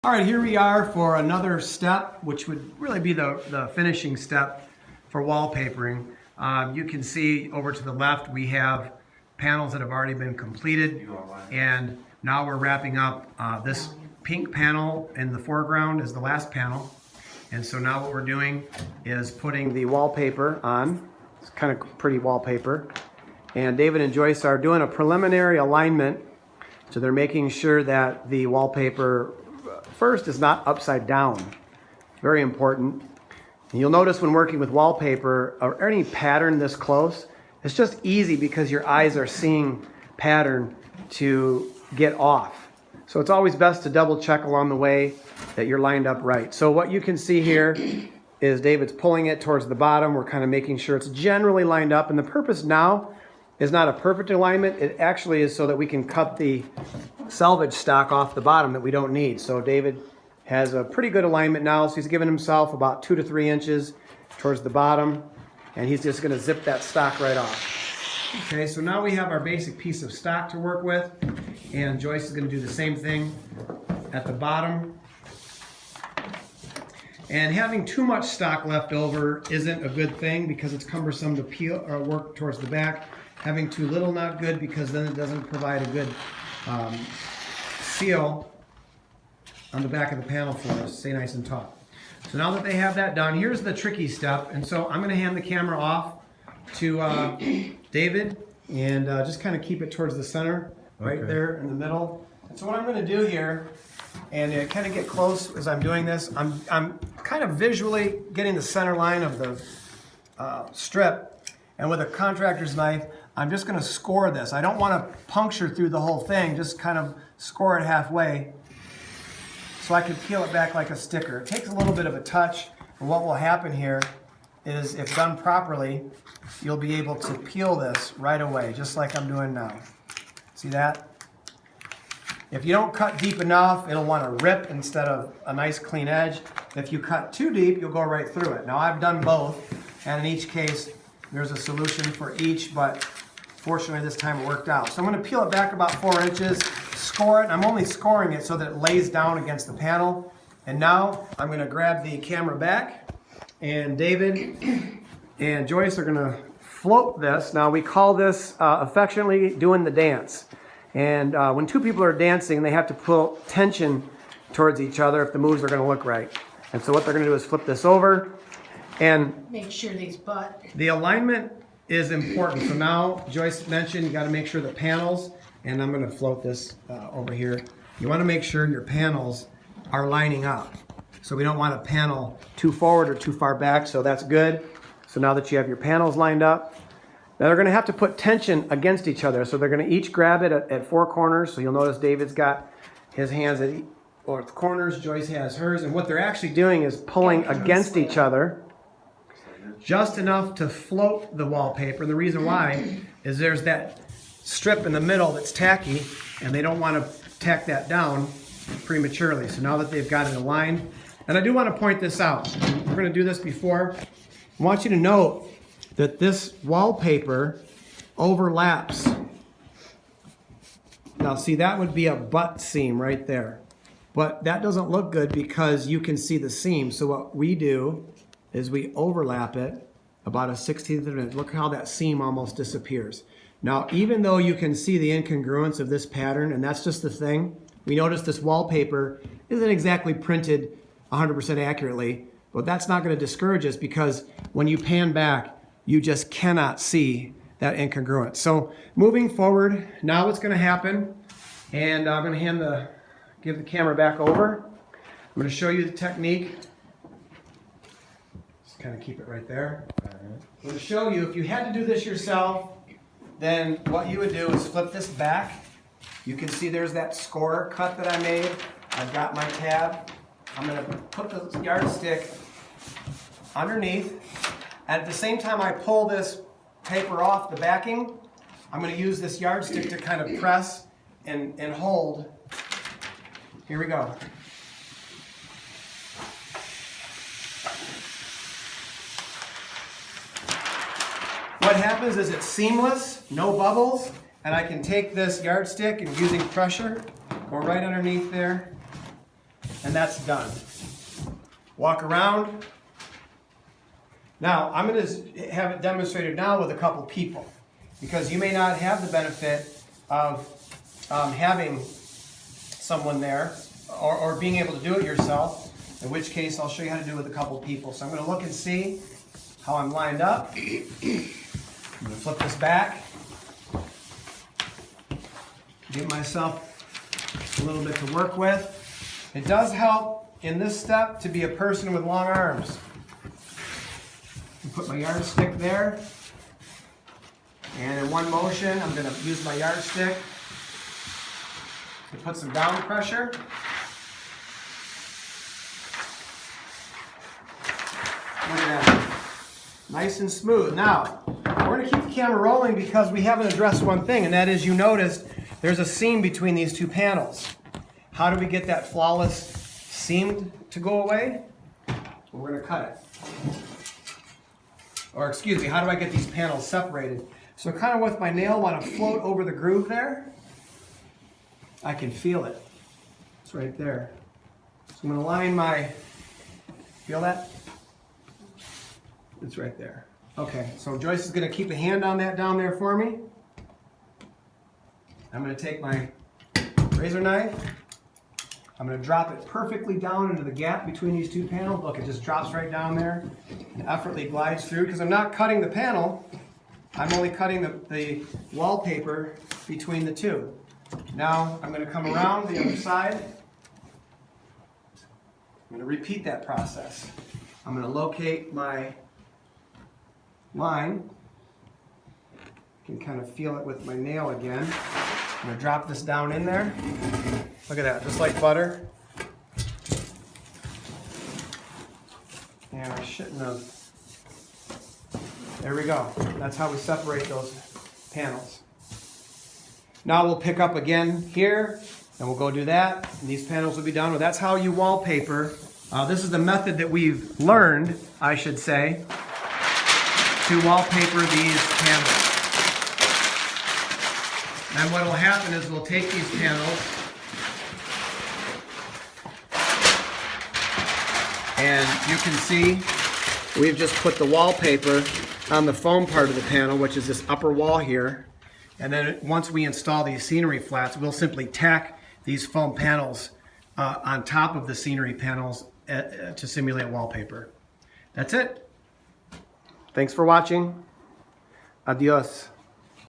All right, here we are for another step, which would really be the finishing step for wallpapering. You can see over to the left we have panels that have already been completed, and now we're wrapping up. This pink panel in the foreground is the last panel, and so now what we're doing is putting the wallpaper on. It's kind of pretty wallpaper, and David and Joyce are doing a preliminary alignment, so they're making sure that the wallpaper first is not upside down. Very important. And you'll notice when working with wallpaper or any pattern this close, it's just easy because your eyes are seeing pattern to get off. So it's always best to double check along the way that you're lined up right. So what you can see here is David's pulling it towards the bottom. We're kind of making sure it's generally lined up, and the purpose now is not a perfect alignment. It actually is so that we can cut the salvage stock off the bottom that we don't need. So David has a pretty good alignment now, so he's given himself about 2 to 3 inches towards the bottom, and he's just going to zip that stock right off. Okay, so now we have our basic piece of stock to work with, and Joyce is going to do the same thing at the bottom. And having too much stock left over isn't a good thing because it's cumbersome to peel or work towards the back. Having too little, not good, because then it doesn't provide a good seal on the back of the panel for us. Stay nice and taut. So now that they have that done, here's the tricky step. And so I'm going to hand the camera off to David and just kind of keep it towards the center, right there in the middle. And so what I'm going to do here, and kind of get close as I'm doing this, I'm kind of visually getting the center line of the strip, and with a contractor's knife, I'm just going to score this. I don't want to puncture through the whole thing, just kind of score it halfway so I can peel it back like a sticker. It takes a little bit of a touch, and what will happen here is, if done properly, you'll be able to peel this right away, just like I'm doing now. See that? If you don't cut deep enough, it'll want to rip instead of a nice clean edge. If you cut too deep, you'll go right through it. Now I've done both, and in each case, there's a solution for each, but fortunately this time it worked out. So I'm going to peel it back about 4 inches, score it. I'm only scoring it so that it lays down against the panel. And now I'm going to grab the camera back, and David and Joyce are going to float this. Now we call this affectionately doing the dance. And when two people are dancing, they have to pull tension towards each other if the moves are going to look right. And so what they're going to do is flip this over and make sure these butt. The alignment is important. So now Joyce mentioned you got to make sure the panels, and I'm going to float this over here. You want to make sure your panels are lining up. So we don't want a panel too forward or too far back, so that's good. So now that you have your panels lined up, now they're going to have to put tension against each other. So they're going to each grab it at 4 corners. So you'll notice David's got his hands at the corners, Joyce has hers, and what they're actually doing is pulling against each other just enough to float the wallpaper. And the reason why is there's that strip in the middle that's tacky, and they don't want to tack that down prematurely. So now that they've got it aligned, and I do want to point this out, we're going to do this before. I want you to note that this wallpaper overlaps. Now see, that would be a butt seam right there, but that doesn't look good because you can see the seam. So what we do is we overlap it about 1/16 of an inch. Look how that seam almost disappears. Now, even though you can see the incongruence of this pattern, and that's just the thing, we notice this wallpaper isn't exactly printed 100% accurately, but that's not going to discourage us because when you pan back, you just cannot see that incongruence. So moving forward, now what's going to happen, and I'm going to give the camera back over. I'm going to show you the technique. Kind of keep it right there. I'm going to show you, if you had to do this yourself, then what you would do is flip this back. You can see there's that score cut that I made. I've got my tab. I'm going to put the yardstick underneath. At the same time I pull this paper off the backing, I'm going to use this yardstick to kind of press and hold. Here we go. What happens is it's seamless, no bubbles, and I can take this yardstick and using pressure, go right underneath there, and that's done. Walk around. Now, I'm going to have it demonstrated now with a couple people, because you may not have the benefit of having someone there or being able to do it yourself, in which case I'll show you how to do it with a couple people. So I'm going to look and see how I'm lined up. I'm going to flip this back, give myself a little bit to work with. It does help in this step to be a person with long arms. Put my yardstick there, and in one motion I'm going to use my yardstick to put some down pressure. Look at that. Nice and smooth. Now, we're going to keep the camera rolling because we haven't addressed one thing, and that is, you noticed there's a seam between these two panels. How do we get that flawless seam to go away? We're going to cut it. Or excuse me, how do I get these panels separated? So kind of with my nail, I want to float over the groove there. I can feel it. It's right there. So I'm going to line my, feel that? It's right there. Okay, so Joyce is going to keep a hand on that down there for me. I'm going to take my razor knife. I'm going to drop it perfectly down into the gap between these two panels. Look, it just drops right down there and effortlessly glides through, because I'm not cutting the panel. I'm only cutting the wallpaper between the two. Now I'm going to come around the other side. I'm going to repeat that process. I'm going to locate my line. I can kind of feel it with my nail again. I'm going to drop this down in there. Look at that, just like butter. And I shouldn't have. There we go. That's how we separate those panels. Now we'll pick up again here, and we'll go do that. And these panels will be done. Well, that's how you wallpaper. This is the method that we've learned, I should say, to wallpaper these panels. And what will happen is we'll take these panels and you can see we've just put the wallpaper on the foam part of the panel, which is this upper wall here. And then once we install these scenery flats, we'll simply tack these foam panels on top of the scenery panels to simulate wallpaper. That's it. Thanks for watching. Adios.